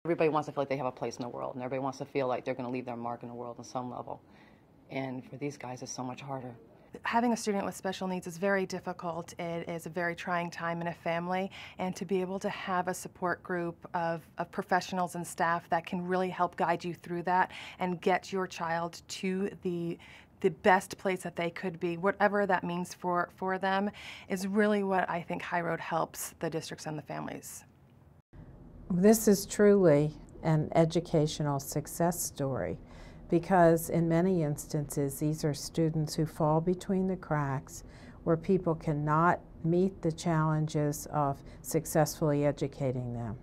Everybody wants to feel like they have a place in the world, and everybody wants to feel like they're going to leave their mark in the world on some level. And for these guys, it's so much harder. Having a student with special needs is very difficult. It is a very trying time in a family, and to be able to have a support group of professionals and staff that can really help guide you through that and get your child to the best place that they could be, whatever that means for them, is really what I think High Road helps the districts and the families. This is truly an educational success story, because in many instances these are students who fall between the cracks, where people cannot meet the challenges of successfully educating them.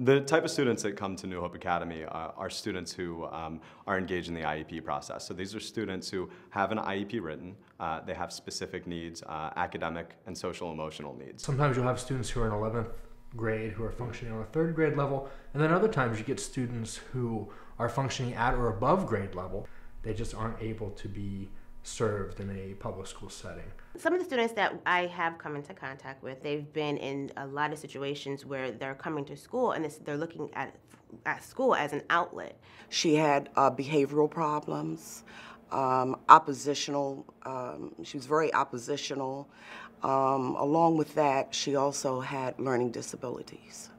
The type of students that come to New Hope Academy are students who are engaged in the IEP process. So these are students who have an IEP written, they have specific needs, academic and social emotional needs. Sometimes you'll have students who are in 11th grade who are functioning on a 3rd grade level, and then other times you get students who are functioning at or above grade level. They just aren't able to be served in a public school setting. Some of the students that I have come into contact with, they've been in a lot of situations where they're coming to school and they're looking at school as an outlet. She had behavioral problems, oppositional, she was very oppositional. Along with that, she also had learning disabilities.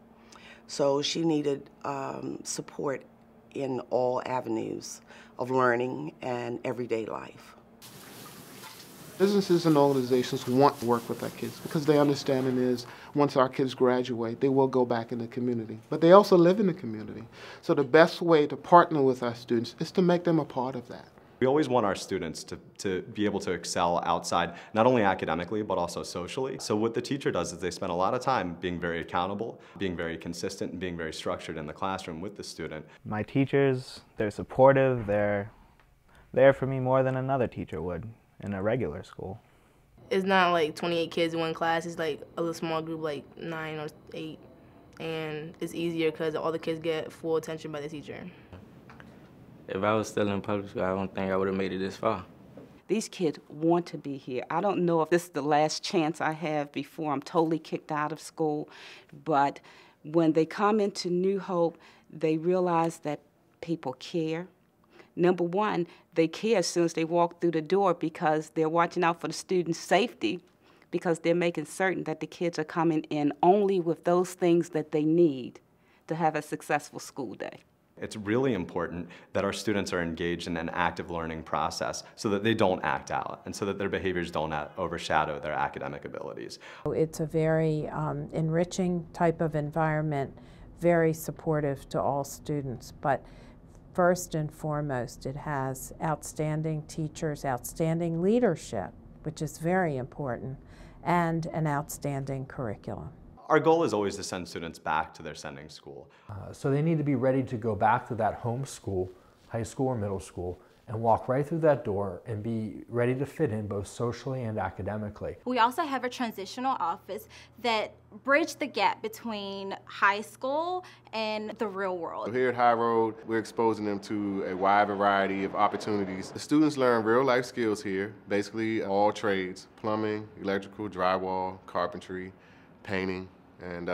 So she needed support in all avenues of learning and everyday life. Businesses and organizations want to work with our kids because their understanding is once our kids graduate, they will go back in the community. But they also live in the community. So the best way to partner with our students is to make them a part of that. We always want our students to be able to excel outside, not only academically, but also socially. So what the teacher does is they spend a lot of time being very accountable, being very consistent, and being very structured in the classroom with the student. My teachers, they're supportive, they're there for me more than another teacher would in a regular school. It's not like 28 kids in one class, it's like a little small group, like 9 or 8. And it's easier because all the kids get full attention by the teacher. If I was still in public school, I don't think I would have made it this far. These kids want to be here. I don't know if this is the last chance I have before I'm totally kicked out of school, but when they come into New Hope, they realize that people care. Number one, they care as soon as they walk through the door because they're watching out for the students' safety, because they're making certain that the kids are coming in only with those things that they need to have a successful school day. It's really important that our students are engaged in an active learning process so that they don't act out and so that their behaviors don't overshadow their academic abilities. It's a very enriching type of environment, very supportive to all students, but first and foremost it has outstanding teachers, outstanding leadership, which is very important, and an outstanding curriculum. Our goal is always to send students back to their sending school. So they need to be ready to go back to that home school, high school or middle school, and walk right through that door and be ready to fit in both socially and academically. We also have a transitional office that bridges the gap between high school and the real world. Here at High Road, we're exposing them to a wide variety of opportunities. The students learn real life skills here, basically all trades: plumbing, electrical, drywall, carpentry, painting, and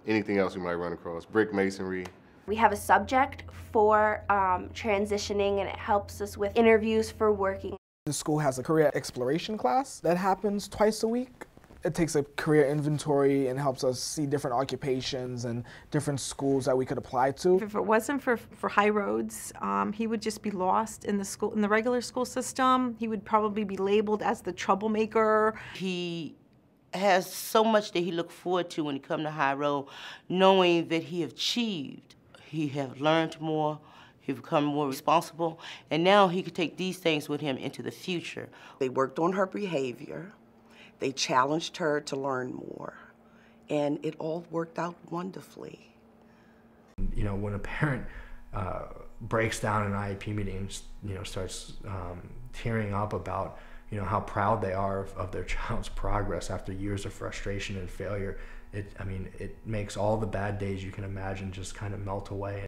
anything else you might run across, brick masonry. We have a subject for transitioning, and it helps us with interviews for working. The school has a career exploration class that happens twice a week. It takes a career inventory and helps us see different occupations and different schools that we could apply to. If it wasn't for High Roads, he would just be lost in the regular school system. He would probably be labeled as the troublemaker. He has so much that he looked forward to when he come to High Road, knowing that he achieved. He have learned more, he become more responsible, and now he could take these things with him into the future. They worked on her behavior, they challenged her to learn more, and it all worked out wonderfully. You know, when a parent breaks down in an IEP meeting and starts tearing up about how proud they are of their child's progress after years of frustration and failure, it makes all the bad days you can imagine just kind of melt away.